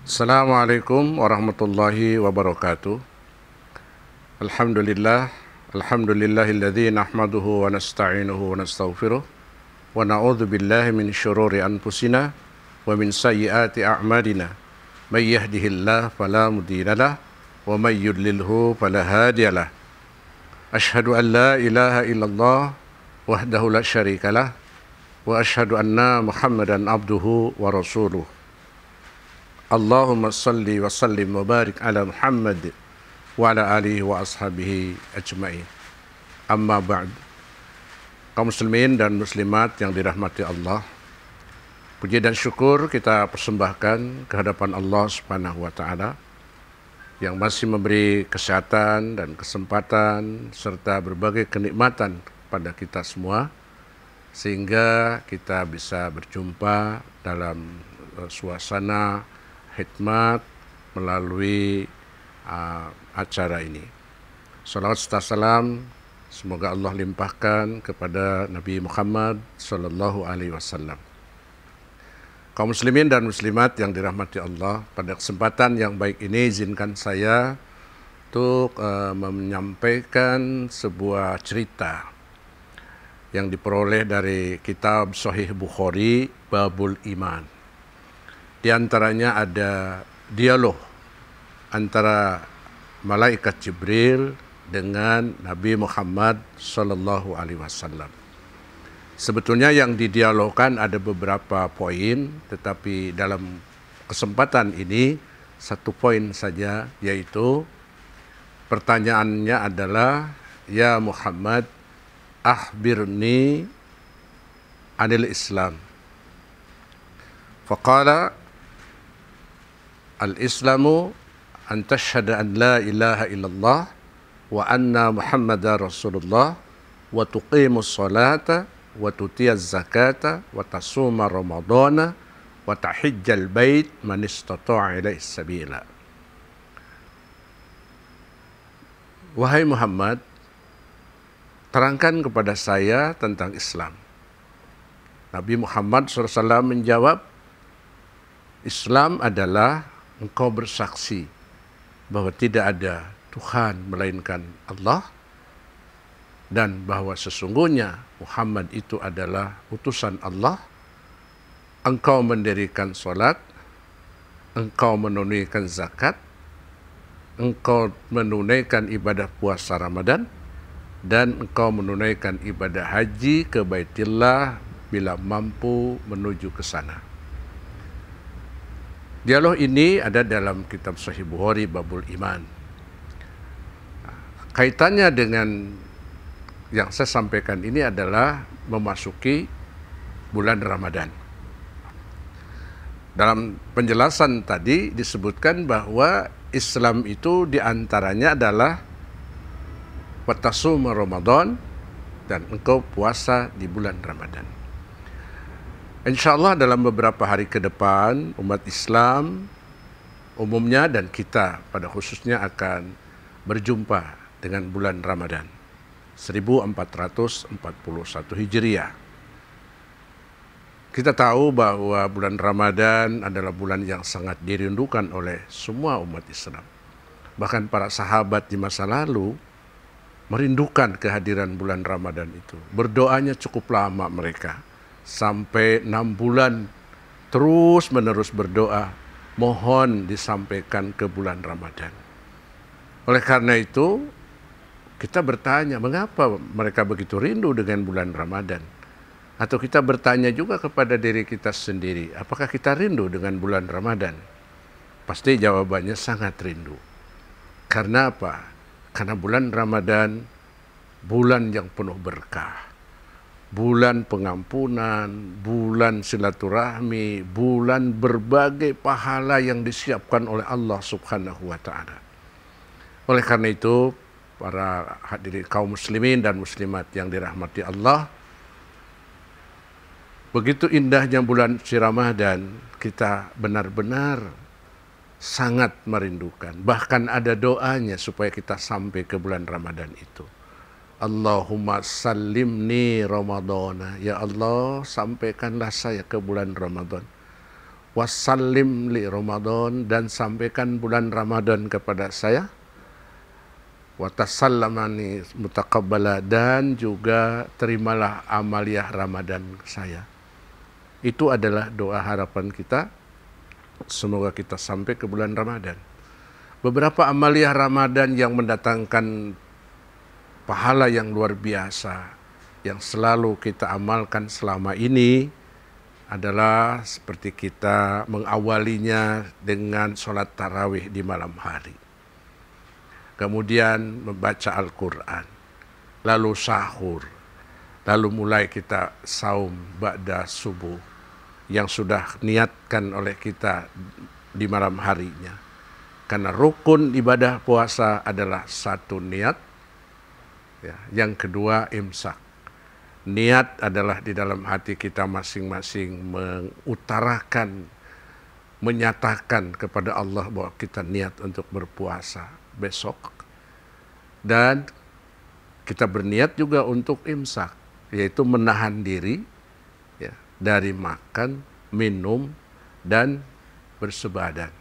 Assalamualaikum warahmatullahi wabarakatuh. Alhamdulillahilladzi nahmaduhu wa nasta'inuhu wa nastaghfiruh wa na'udzu billahi min syururi anfusina wa min sayyiati a'malina. May yahdihillahu fala mudhillalah wa may yudlilhu fala hadiyalah. Asyhadu an la ilaha illallah wahdahu la syarikalah wa asyhadu anna Muhammadan abduhu wa rasuluh. Allahumma salli wa sallim wa barik ala Muhammad wa ala alihi wa ashabihi ajma'in. Amma ba'd. Kaum muslimin dan muslimat yang dirahmati Allah, puji dan syukur kita persembahkan ke hadapan Allah Subhanahu wa taala yang masih memberi kesehatan dan kesempatan serta berbagai kenikmatan pada kita semua sehingga kita bisa berjumpa dalam suasana hikmat melalui acara ini. Salawat serta salam semoga Allah limpahkan kepada Nabi Muhammad sallallahu alaihi wasallam. Kaum muslimin dan muslimat yang dirahmati Allah, pada kesempatan yang baik ini izinkan saya untuk menyampaikan sebuah cerita yang diperoleh dari kitab Sahih Bukhari Babul Iman. Di antaranya ada dialog antara malaikat Jibril dengan Nabi Muhammad sallallahu alaihi wasallam. Sebetulnya yang didialogkan ada beberapa poin, tetapi dalam kesempatan ini satu poin saja, yaitu pertanyaannya adalah, ya Muhammad, akhbirni anil Islam. Faqala al-Islamu an tashhada an la ilaha illallah wa anna Muhammadar Rasulullah wa tuqimus salata wa tutiyaz zakata wa tasuma ramadana wa tahijjal bait man istata'a ilaihi sabila. Wahai Muhammad, terangkan kepada saya tentang Islam. Nabi Muhammad SAW menjawab, Islam adalah engkau bersaksi bahwa tidak ada Tuhan melainkan Allah dan bahwa sesungguhnya Muhammad itu adalah utusan Allah. Engkau mendirikan salat, engkau menunaikan zakat, engkau menunaikan ibadah puasa Ramadan, dan engkau menunaikan ibadah haji ke Baitillah bila mampu menuju ke sana. Dialog ini ada dalam kitab Sahih Bukhari Babul Iman. Kaitannya dengan yang saya sampaikan ini adalah memasuki bulan Ramadan. Dalam penjelasan tadi disebutkan bahwa Islam itu diantaranya adalah watasum Ramadan dan engkau puasa di bulan Ramadan. InsyaAllah dalam beberapa hari ke depan umat Islam umumnya dan kita pada khususnya akan berjumpa dengan bulan Ramadan 1441 Hijriah. Kita tahu bahwa bulan Ramadan adalah bulan yang sangat dirindukan oleh semua umat Islam. Bahkan para sahabat di masa lalu merindukan kehadiran bulan Ramadan itu. Berdoanya cukup lama mereka. Sampai 6 bulan terus menerus berdoa, mohon disampaikan ke bulan Ramadan. Oleh karena itu, kita bertanya, mengapa mereka begitu rindu dengan bulan Ramadan? Atau kita bertanya juga kepada diri kita sendiri, apakah kita rindu dengan bulan Ramadan? Pasti jawabannya sangat rindu. Karena apa? Karena bulan Ramadan, bulan yang penuh berkah. Bulan pengampunan, bulan silaturahmi, bulan berbagai pahala yang disiapkan oleh Allah Subhanahu wa taala. Oleh karena itu, para hadirin kaum muslimin dan muslimat yang dirahmati Allah, begitu indahnya bulan suci Ramadan, kita benar-benar sangat merindukan. Bahkan ada doanya supaya kita sampai ke bulan Ramadan itu. Allahumma sallimni Ramadana. Ya Allah, sampaikanlah saya ke bulan Ramadan. wasallim li Ramadan, dan sampaikan bulan Ramadan kepada saya, watasallamani mutaqabbala, dan juga terimalah amaliyah Ramadan saya. Itu adalah doa harapan kita, semoga kita sampai ke bulan Ramadan. Beberapa amaliyah Ramadan yang mendatangkan pahala yang luar biasa yang selalu kita amalkan selama ini adalah seperti kita mengawalinya dengan sholat tarawih di malam hari. Kemudian membaca Al-Quran, lalu sahur, lalu mulai kita saum ba'da subuh yang sudah niatkan oleh kita di malam harinya. Karena rukun ibadah puasa adalah satu niat, ya, yang kedua imsak. Niat adalah di dalam hati kita masing-masing mengutarakan, menyatakan kepada Allah bahwa kita niat untuk berpuasa besok. Dan kita berniat juga untuk imsak, yaitu menahan diri, ya, dari makan, minum, dan bersebadan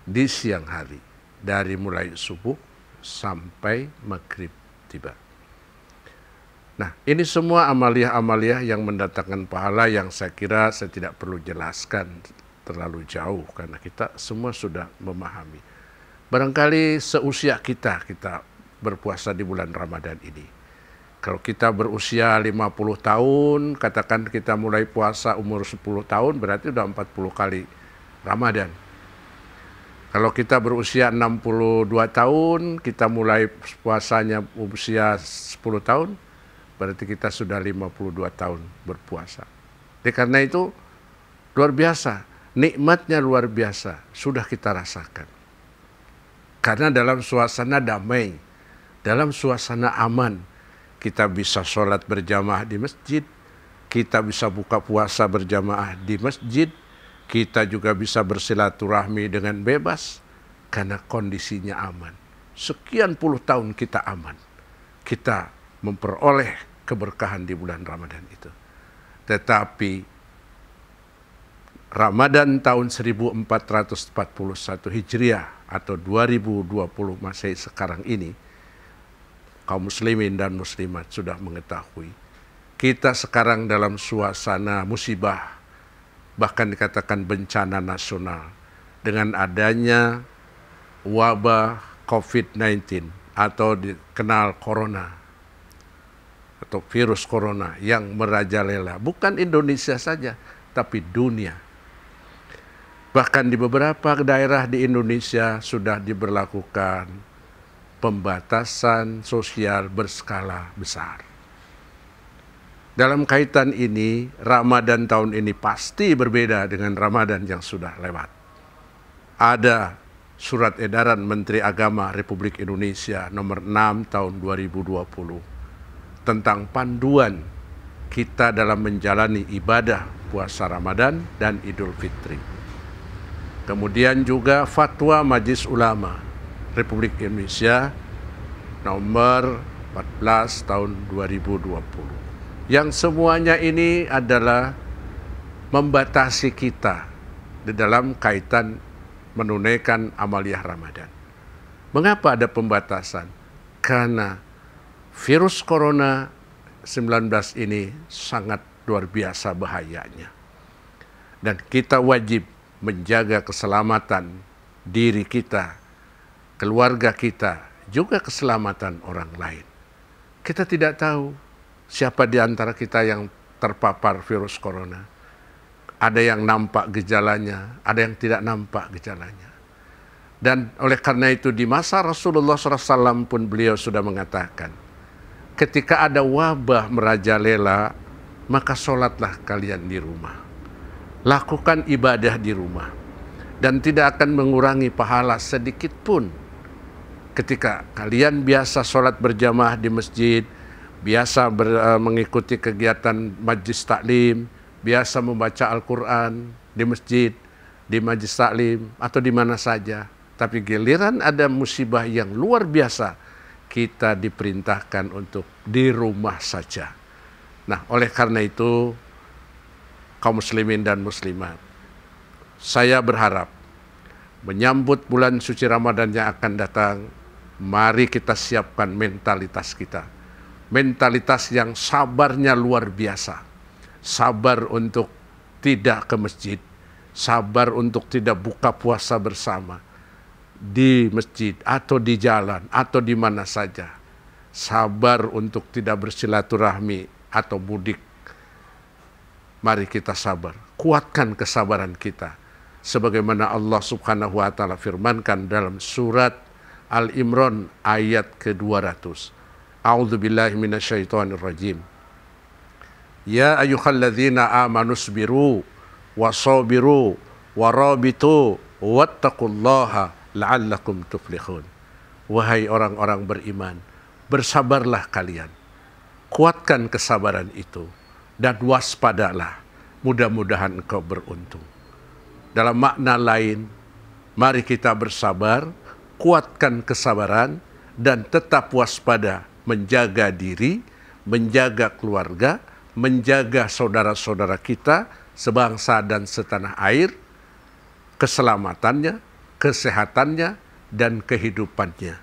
di siang hari, dari mulai subuh sampai maghrib tiba. Nah, ini semua amaliyah-amaliyah yang mendatangkan pahala yang saya kira saya tidak perlu jelaskan terlalu jauh karena kita semua sudah memahami. Barangkali seusia kita berpuasa di bulan Ramadan ini. Kalau kita berusia 50 tahun, katakan kita mulai puasa umur 10 tahun, berarti udah 40 kali Ramadan. Kalau kita berusia 62 tahun, kita mulai puasanya usia 10 tahun, berarti kita sudah 52 tahun berpuasa. Jadi karena itu luar biasa, nikmatnya luar biasa, sudah kita rasakan. Karena dalam suasana damai, dalam suasana aman, kita bisa sholat berjamaah di masjid, kita bisa buka puasa berjamaah di masjid, kita juga bisa bersilaturahmi dengan bebas, karena kondisinya aman. Sekian puluh tahun kita aman. Kita memperoleh keberkahan di bulan Ramadan itu. Tetapi Ramadan tahun 1441 Hijriah atau 2020 Masehi sekarang ini, kaum muslimin dan muslimat sudah mengetahui, kita sekarang dalam suasana musibah, bahkan dikatakan bencana nasional, dengan adanya wabah COVID-19 atau dikenal corona, atau virus corona yang merajalela, bukan Indonesia saja, tapi dunia. Bahkan di beberapa daerah di Indonesia sudah diberlakukan pembatasan sosial berskala besar. Dalam kaitan ini, Ramadan tahun ini pasti berbeda dengan Ramadan yang sudah lewat. Ada surat edaran Menteri Agama Republik Indonesia nomor 6 tahun 2020 tentang panduan kita dalam menjalani ibadah puasa Ramadan dan Idul Fitri. Kemudian juga Fatwa Majelis Ulama Republik Indonesia nomor 14 tahun 2020. Yang semuanya ini adalah membatasi kita di dalam kaitan menunaikan amaliyah Ramadan. Mengapa ada pembatasan? Karena virus corona 19 ini sangat luar biasa bahayanya. Dan kita wajib menjaga keselamatan diri kita, keluarga kita, juga keselamatan orang lain. Kita tidak tahu siapa di antara kita yang terpapar virus corona. Ada yang nampak gejalanya, ada yang tidak nampak gejalanya. Dan oleh karena itu di masa Rasulullah SAW pun beliau sudah mengatakan, ketika ada wabah merajalela, maka sholatlah kalian di rumah. Lakukan ibadah di rumah. Dan tidak akan mengurangi pahala sedikit pun. Ketika kalian biasa sholat berjamaah di masjid, biasa mengikuti kegiatan majlis taklim, biasa membaca Al-Quran di masjid, di majlis taklim, atau di mana saja. Tapi giliran ada musibah yang luar biasa, kita diperintahkan untuk di rumah saja. Nah, oleh karena itu, kaum muslimin dan muslimat, saya berharap menyambut bulan suci Ramadan yang akan datang, mari kita siapkan mentalitas kita. Mentalitas yang sabarnya luar biasa. Sabar untuk tidak ke masjid, sabar untuk tidak buka puasa bersama di masjid atau di jalan atau di mana saja. Sabar untuk tidak bersilaturahmi atau mudik. Mari kita sabar, kuatkan kesabaran kita. Sebagaimana Allah Subhanahu wa taala firmankan dalam surat Al-Imran ayat ke-200. A'udzubillahi minasyaitonirrajim. Ya ayyuhalladzina amanu sabiru wasabiru warabitu wattaqullaha la'allakum tuflihun. Wahai orang-orang beriman, bersabarlah kalian. Kuatkan kesabaran itu dan waspadalah. Mudah-mudahan engkau beruntung. Dalam makna lain, mari kita bersabar, kuatkan kesabaran, dan tetap waspada menjaga diri, menjaga keluarga, menjaga saudara-saudara kita sebangsa dan setanah air, keselamatannya, kesehatannya, dan kehidupannya.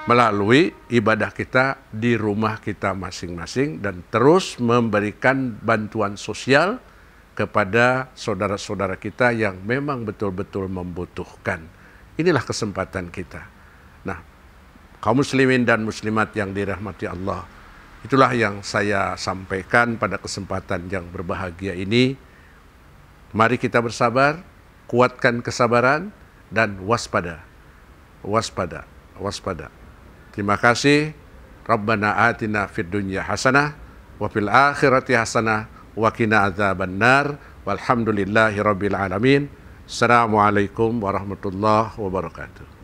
Melalui ibadah kita di rumah kita masing-masing dan terus memberikan bantuan sosial kepada saudara-saudara kita yang memang betul-betul membutuhkan. Inilah kesempatan kita. Nah, kaum muslimin dan muslimat yang dirahmati Allah, itulah yang saya sampaikan pada kesempatan yang berbahagia ini. Mari kita bersabar, kuatkan kesabaran, dan waspada. Waspada, waspada. Terima kasih. Rabbana atina fid dunya hasanah wa fil akhirati hasanah wa qina adzabannar. Walhamdulillahi rabbil alamin. Assalamualaikum warahmatullahi wabarakatuh.